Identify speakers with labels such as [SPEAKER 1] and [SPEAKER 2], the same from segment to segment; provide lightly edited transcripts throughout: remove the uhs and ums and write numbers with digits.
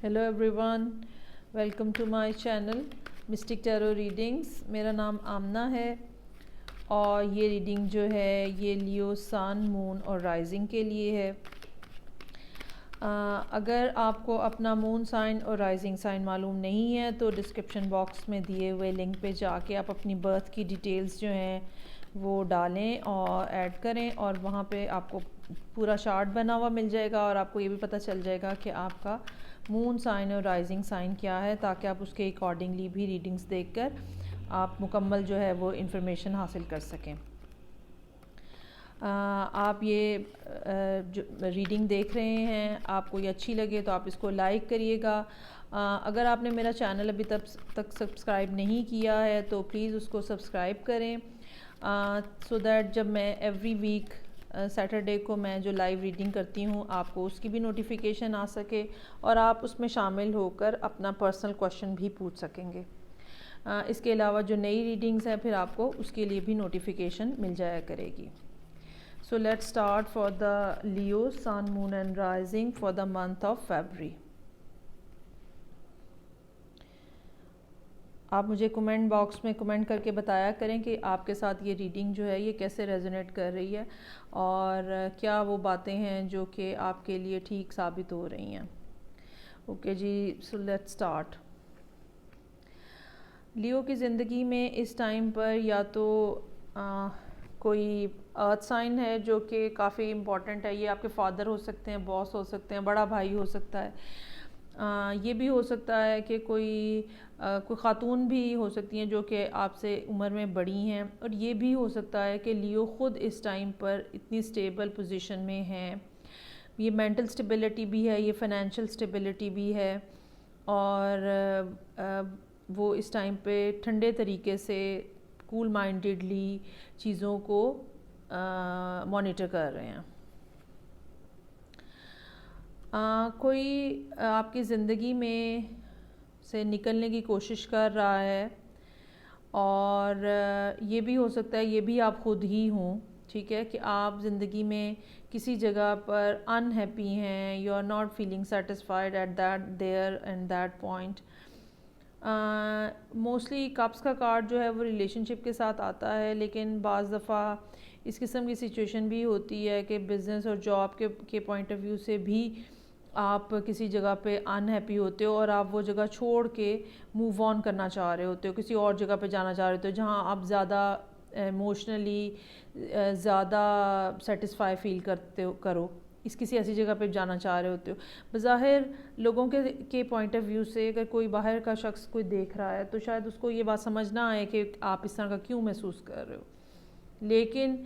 [SPEAKER 1] Hello everyone, welcome to my channel mystic tarot readings. मेरा नाम आमना है और ये रीडिंग जो है ये लियो सन, मून और राइजिंग के लिए है। अगर आपको अपना मून साइन और राइजिंग साइन मालूम नहीं है तो डिस्क्रिप्शन बॉक्स में दिए हुए लिंक पे जाके आप अपनी बर्थ की डिटेल्स जो हैं वो डालें और ऐड करें और वहाँ पे आपको पूरा चार्ट बना हुआ मिल जाएगा और आपको ये भी पता चल जाएगा कि आपका मून साइन और राइजिंग साइन क्या है, ताकि आप उसके अकॉर्डिंगली भी रीडिंग्स देखकर आप मुकम्मल जो है वो इन्फॉर्मेशन हासिल कर सकें। आप ये जो रीडिंग देख रहे हैं आपको ये अच्छी लगे तो आप इसको लाइक करिएगा। अगर आपने मेरा चैनल अभी तक सब्सक्राइब नहीं किया है तो प्लीज़ उसको सब्सक्राइब करें, सो दैट जब मैं एवरी वीक सैटरडे को मैं जो लाइव रीडिंग करती हूँ आपको उसकी भी नोटिफिकेशन आ सके और आप उसमें शामिल होकर अपना पर्सनल क्वेश्चन भी पूछ सकेंगे। इसके अलावा जो नई रीडिंग्स हैं फिर आपको उसके लिए भी नोटिफिकेशन मिल जाया करेगी। So let's start for the Leo Sun, Moon and Rising for the month of February. आप मुझे कमेंट बॉक्स में कमेंट करके बताया करें कि आपके साथ ये रीडिंग जो है ये कैसे रेजोनेट कर रही है और क्या वो बातें हैं जो कि आपके लिए ठीक साबित हो रही हैं। ओके जी, सो लेट्स स्टार्ट। लियो की ज़िंदगी में इस टाइम पर या तो कोई अर्थ साइन है जो कि काफ़ी इम्पॉर्टेंट है। ये आपके फादर हो सकते हैं, बॉस हो सकते हैं, बड़ा भाई हो सकता है। ये भी हो सकता है कि कोई ख़ातून भी हो सकती हैं जो कि आपसे उम्र में बड़ी हैं, और ये भी हो सकता है कि लियो ख़ुद इस टाइम पर इतनी स्टेबल पोजीशन में है। ये मेंटल स्टेबिलिटी भी है, ये फाइनेंशियल स्टेबिलिटी भी है और वो इस टाइम पे ठंडे तरीके से कूल माइंडेडली चीज़ों को मॉनिटर कर रहे हैं। कोई आपकी ज़िंदगी में से निकलने की कोशिश कर रहा है और ये भी हो सकता है ये भी आप ख़ुद ही हों, ठीक है, कि आप ज़िंदगी में किसी जगह पर अनहैप्पी हैं, you are not feeling satisfied at that there and that point. Mostly cups का कार्ड जो है वो रिलेशनशिप के साथ आता है, लेकिन बाज़ दफ़ा इस किस्म की सिचुएशन भी होती है कि बिज़नेस और जॉब के पॉइंट ऑफ व्यू से भी आप किसी जगह पे अनहैप्पी होते हो और आप वो जगह छोड़ के मूव ऑन करना चाह रहे होते हो, किसी और जगह पे जाना चाह रहे होते हो जहाँ आप ज़्यादा इमोशनली ज़्यादा सेटिस्फाई फील करो, इस किसी ऐसी जगह पे जाना चाह रहे होते हो। बज़ाहिर लोगों के पॉइंट ऑफ व्यू से अगर कोई बाहर का शख्स कोई देख रहा है तो शायद उसको ये बात समझ ना आए कि आप इस तरह का क्यों महसूस कर रहे हो, लेकिन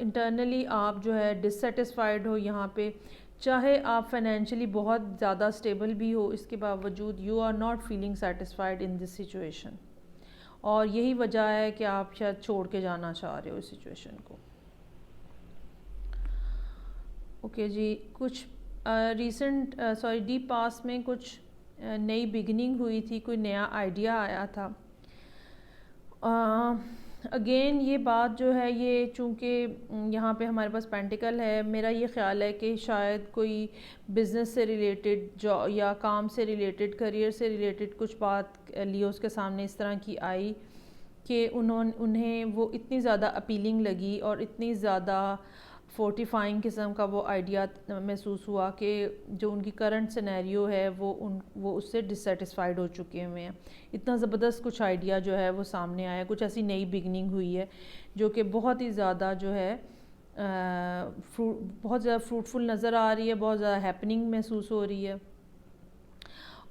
[SPEAKER 1] इंटरनली आप जो है डिससेटिस्फाइड हो यहाँ पे। चाहे आप फाइनेंशियली बहुत ज़्यादा स्टेबल भी हो, इसके बावजूद you are not feeling satisfied in this situation, और यही वजह है कि आप शायद छोड़ के जाना चाह रहे हो इस सिचुएशन को। ओके जी, कुछ डीप पास्ट में कुछ नई बिगनिंग हुई थी, कोई नया आइडिया आया था। अगेन ये बात जो है ये चूँकि यहाँ पे हमारे पास पेंटिकल है, मेरा ये ख्याल है कि शायद कोई बिज़नेस से रिलेटेड जॉब या काम से रिलेटेड, करियर से रिलेटेड कुछ बात लियोस के सामने इस तरह की आई कि उन्हें वो इतनी ज़्यादा अपीलिंग लगी और इतनी ज़्यादा फोर्टिफाइंग किस्म का वो आइडिया महसूस हुआ कि जो उनकी करंट सिनेरियो है वो उससे डिससेटिस्फाइड हो चुके हुए हैं। इतना ज़बरदस्त कुछ आइडिया जो है वो सामने आया, कुछ ऐसी नई बिगनिंग हुई है जो कि बहुत ही ज़्यादा जो है बहुत ज़्यादा फ्रूटफुल नज़र आ रही है, बहुत ज़्यादा हैपनिंग महसूस हो रही है।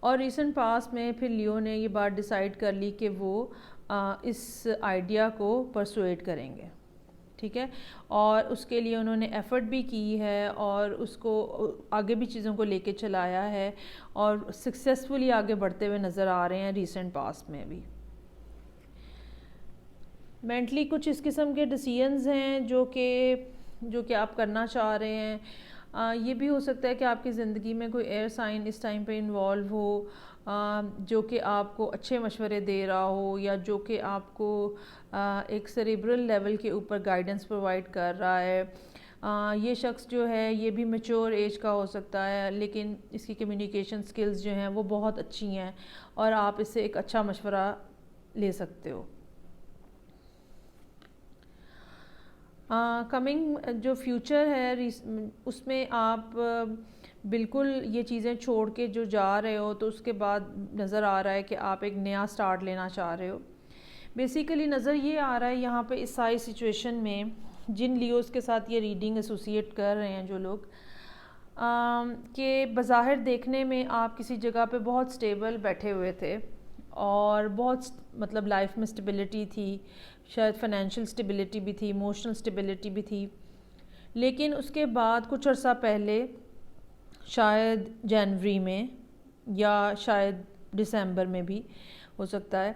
[SPEAKER 1] और रिसेंट पास्ट में फिर लियो ने ये बात डिसाइड कर ली कि वो इस आइडिया को परसुएट करेंगे, ठीक है, और उसके लिए उन्होंने एफ़र्ट भी की है और उसको आगे भी चीज़ों को लेके चलाया है और सक्सेसफुली आगे बढ़ते हुए नज़र आ रहे हैं रिसेंट पास्ट में भी। मेंटली कुछ इस किस्म के डिसीजंस हैं जो कि आप करना चाह रहे हैं। ये भी हो सकता है कि आपकी ज़िंदगी में कोई एयर साइन इस टाइम पे इन्वॉल्व हो जो कि आपको अच्छे मशवरे दे रहा हो या जो कि आपको एक सेरेब्रल लेवल के ऊपर गाइडेंस प्रोवाइड कर रहा है। ये शख्स जो है ये भी मैच्योर एज का हो सकता है, लेकिन इसकी कम्युनिकेशन स्किल्स जो हैं वो बहुत अच्छी हैं और आप इससे एक अच्छा मशवरा ले सकते हो। कमिंग जो फ्यूचर है उसमें आप बिल्कुल ये चीज़ें छोड़ के जो जा रहे हो, तो उसके बाद नज़र आ रहा है कि आप एक नया स्टार्ट लेना चाह रहे हो। बेसिकली नज़र ये आ रहा है यहाँ पे इस सारी सिचुएशन में, जिन लियोस के साथ ये रीडिंग एसोसिएट कर रहे हैं जो लोग, कि बज़ाहिर देखने में आप किसी जगह पे बहुत स्टेबल बैठे हुए थे और बहुत मतलब लाइफ में स्टेबिलिटी थी, शायद फाइनेंशियल स्टेबिलिटी भी थी, इमोशनल स्टेबिलिटी भी थी, लेकिन उसके बाद कुछ अर्सा पहले, शायद जनवरी में या शायद दिसंबर में भी हो सकता है,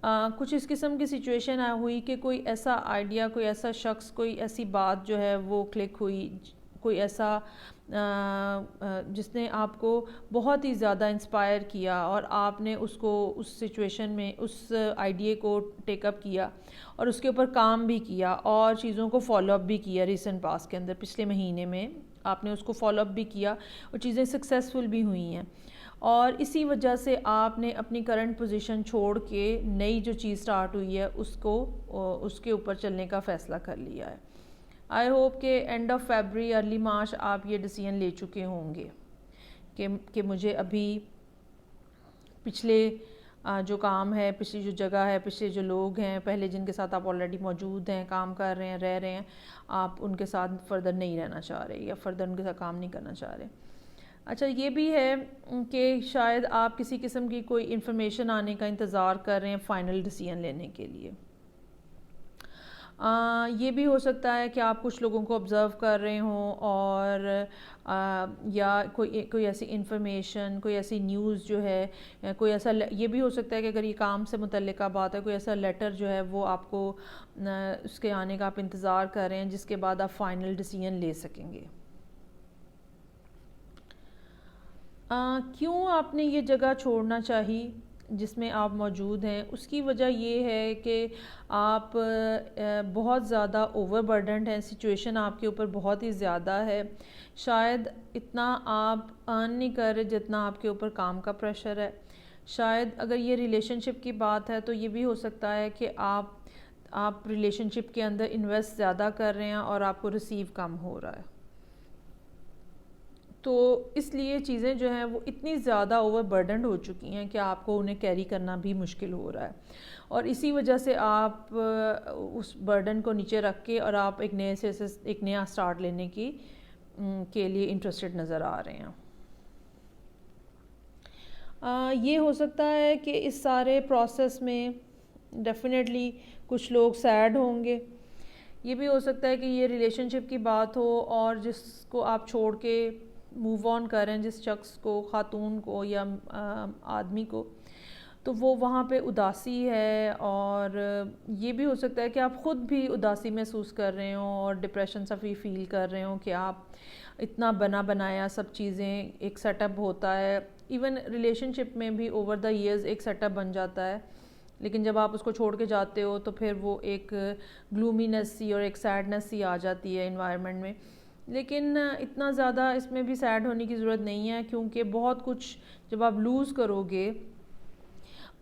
[SPEAKER 1] कुछ इस किस्म की सिचुएशन हुई कि कोई ऐसा आइडिया, कोई ऐसा शख्स, कोई ऐसी बात जो है वो क्लिक हुई, कोई ऐसा जिसने आपको बहुत ही ज़्यादा इंस्पायर किया और आपने उसको उस सिचुएशन में उस आइडिया को टेकअप किया और उसके ऊपर काम भी किया और चीज़ों को फॉलोअप भी किया। रिसेंट पास के अंदर पिछले महीने में आपने उसको फॉलोअप भी किया और चीज़ें सक्सेसफुल भी हुई हैं, और इसी वजह से आपने अपनी करंट पोजीशन छोड़ के नई जो चीज़ स्टार्ट हुई है उसके ऊपर चलने का फ़ैसला कर लिया है। आई होप कि एंड ऑफ फरवरी अर्ली मार्च आप ये डिसीजन ले चुके होंगे कि मुझे अभी पिछले जो काम है, पिछली जो जगह है, पिछले जो लोग हैं पहले जिनके साथ आप ऑलरेडी मौजूद हैं, काम कर रहे हैं, रह रहे हैं, आप उनके साथ फ़र्दर नहीं रहना चाह रहे या फ़र्दर उनके साथ काम नहीं करना चाह रहे। अच्छा, ये भी है कि शायद आप किसी किस्म की कोई इन्फॉर्मेशन आने का इंतज़ार कर रहे हैं फ़ाइनल डिसीजन लेने के लिए। ये भी हो सकता है कि आप कुछ लोगों को ऑब्ज़र्व कर रहे हों और या कोई ऐसी इन्फॉर्मेशन, कोई ऐसी न्यूज़ जो है, कोई ऐसा ये भी हो सकता है कि अगर ये काम से मुतल्लिका बात है, कोई ऐसा लेटर जो है वो आपको उसके आने का आप इंतज़ार कर रहे हैं जिसके बाद आप फ़ाइनल डिसीजन ले सकेंगे। क्यों आपने ये जगह छोड़ना चाहिए जिसमें आप मौजूद हैं? उसकी वजह ये है कि आप बहुत ज़्यादा ओवरबर्डन्ड हैं, सिचुएशन आपके ऊपर बहुत ही ज़्यादा है, शायद इतना आप अर्न नहीं कर रहे जितना आपके ऊपर काम का प्रेशर है। शायद अगर ये रिलेशनशिप की बात है तो ये भी हो सकता है कि आप रिलेशनशिप के अंदर इन्वेस्ट ज़्यादा कर रहे हैं और आपको रिसीव कम हो रहा है, तो इसलिए चीज़ें जो हैं वो इतनी ज़्यादा ओवरबर्डन्ड हो चुकी हैं कि आपको उन्हें कैरी करना भी मुश्किल हो रहा है, और इसी वजह से आप उस बर्डन को नीचे रख के और आप एक नए से एक नया स्टार्ट लेने के लिए इंटरेस्टेड नज़र आ रहे हैं। ये हो सकता है कि इस सारे प्रोसेस में डेफिनेटली कुछ लोग सैड होंगे। ये भी हो सकता है कि ये रिलेशनशिप की बात हो और जिसको आप छोड़ के मूव ऑन करें, जिस शख्स को, खातून को या आदमी को, तो वो वहाँ पे उदासी है, और ये भी हो सकता है कि आप ख़ुद भी उदासी महसूस कर रहे हो और डिप्रेशन सा फील कर रहे हो कि आप इतना बना बनाया सब चीज़ें, एक सेटअप होता है, इवन रिलेशनशिप में भी ओवर द ईयर्स एक सेटअप बन जाता है, लेकिन जब आप उसको छोड़ के जाते हो तो फिर वो एक ग्लूमीनेस सी और एक सैडनेस सी आ जाती है एनवायरनमेंट में। लेकिन इतना ज़्यादा इसमें भी सैड होने की ज़रूरत नहीं है, क्योंकि बहुत कुछ जब आप लूज़ करोगे,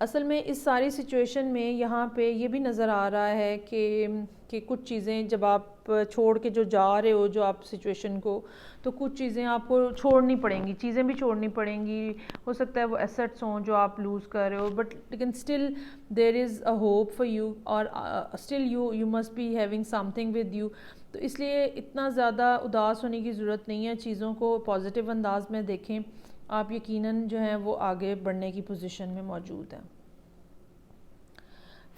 [SPEAKER 1] असल में इस सारी सिचुएशन में यहाँ पे ये भी नज़र आ रहा है कि कुछ चीज़ें जब आप छोड़ के जो जा रहे हो, जो आप सिचुएशन को, तो कुछ चीज़ें आपको छोड़नी पड़ेंगी, चीज़ें भी छोड़नी पड़ेंगी। हो सकता है वो एसेट्स हों जो आप लूज़ कर रहे हो, बट लेकिन still there is a hope for you, और still you must be having something with you. तो इसलिए इतना ज़्यादा उदास होने की ज़रूरत नहीं है, चीज़ों को पॉजिटिव अंदाज में देखें, आप यकीनन जो है वो आगे बढ़ने की पोजीशन में मौजूद हैं।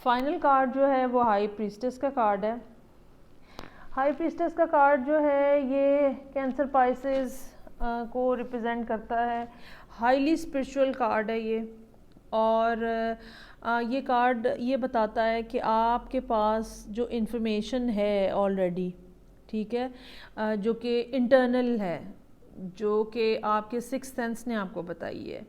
[SPEAKER 1] फाइनल कार्ड जो है वो हाई प्रीस्टेस का कार्ड है। हाई प्रीस्टेस का कार्ड जो है ये कैंसर पाइसेस को रिप्रेजेंट करता है। हाईली स्पिरिचुअल कार्ड है ये, और ये कार्ड ये बताता है कि आपके पास जो इन्फॉर्मेशन है ऑलरेडी, ठीक है, जो कि इंटरनल है, जो कि आपके सिक्स्थ सेंस ने आपको बताई है,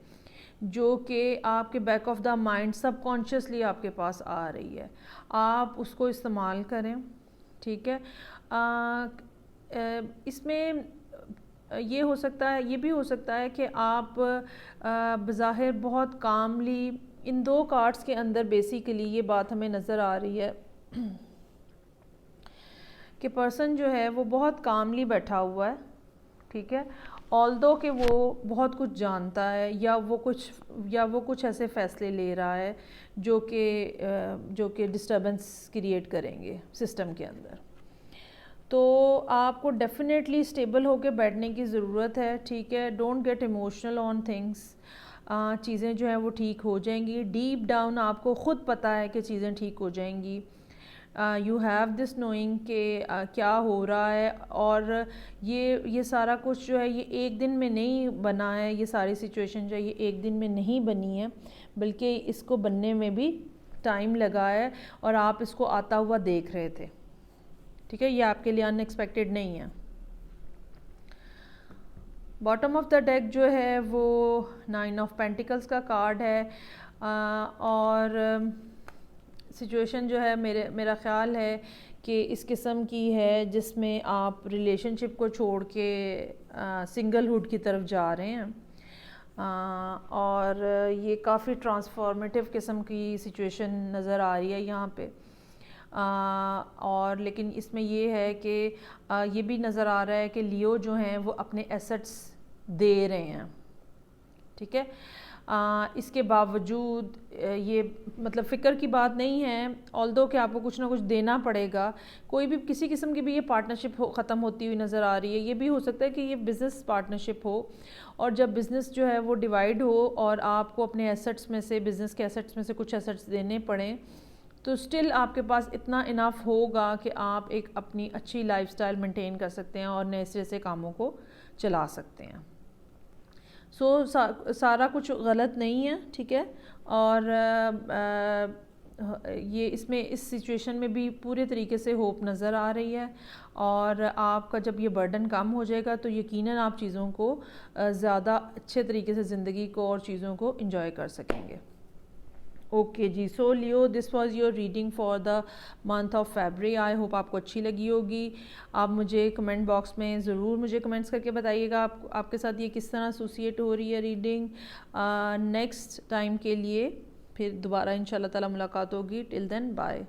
[SPEAKER 1] जो कि आपके back of the mind subconsciously आपके पास आ रही है, आप उसको इस्तेमाल करें, ठीक है। इसमें ये हो सकता है, ये भी हो सकता है कि आप बज़ाहिर बहुत कामली, इन दो कार्ड्स के अंदर बेसिकली ये बात हमें नज़र आ रही है कि पर्सन जो है वो बहुत कामली बैठा हुआ है, ठीक है, ऑल्दो कि वो बहुत कुछ जानता है या वो कुछ ऐसे फ़ैसले ले रहा है जो कि डिस्टर्बेंस क्रिएट करेंगे सिस्टम के अंदर। तो आपको डेफिनेटली स्टेबल होकर बैठने की ज़रूरत है, ठीक है। Don't get emotional on things. चीज़ें जो हैं वो ठीक हो जाएंगी। डीप डाउन आपको ख़ुद पता है कि चीज़ें ठीक हो जाएंगी। यू हैव दिस नोइंग कि क्या हो रहा है, और ये सारा कुछ जो है ये एक दिन में नहीं बना है। ये सारी सिचुएशन जो है ये एक दिन में नहीं बनी है, बल्कि इसको बनने में भी टाइम लगा है और आप इसको आता हुआ देख रहे थे, ठीक है। ये आपके लिए अनएक्सपेक्टेड नहीं है। बॉटम ऑफ द डेक जो है वो 9 ऑफ पेंटिकल्स का कार्ड है, और सिचुएशन जो है मेरा ख़्याल है कि इस किस्म की है जिसमें आप रिलेशनशिप को छोड़ के सिंगलहुड की तरफ जा रहे हैं, और ये काफ़ी ट्रांसफॉर्मेटिव किस्म की सिचुएशन नज़र आ रही है यहाँ पे। और लेकिन इसमें ये है कि ये भी नज़र आ रहा है कि लियो जो हैं वो अपने एसेट्स दे रहे हैं, ठीक है। इसके बावजूद ये मतलब फ़िक्र की बात नहीं है, ऑल्दो कि आपको कुछ ना कुछ देना पड़ेगा। कोई भी किसी किस्म की भी ये पार्टनरशिप ख़त्म होती हुई नज़र आ रही है। ये भी हो सकता है कि ये बिज़नेस पार्टनरशिप हो, और जब बिज़नेस जो है वो डिवाइड हो और आपको अपने एसेट्स में से, बिज़नेस के एसेट्स में से कुछ एसेट्स देने पड़ें, तो स्टिल आपके पास इतना इनफ होगा कि आप एक अपनी अच्छी लाइफस्टाइल मेंटेन कर सकते हैं और नए सिरे से कामों को चला सकते हैं। सारा कुछ गलत नहीं है, ठीक है। और ये इसमें इस सिचुएशन में भी पूरे तरीके से होप नज़र आ रही है, और आपका जब ये बर्डन कम हो जाएगा तो यकीनन आप चीज़ों को ज़्यादा अच्छे तरीके से ज़िंदगी को और चीज़ों को एंजॉय कर सकेंगे। ओके जी, so Leo, this was your reading for the month of February. I hope आपको अच्छी लगी होगी। आप मुझे कमेंट बॉक्स में ज़रूर मुझे कमेंट्स करके बताइएगा आपके साथ ये किस तरह एसोसिएट हो रही है रीडिंग। नेक्स्ट टाइम के लिए फिर दोबारा इंशाल्लाह ताला मुलाकात होगी। Till then bye.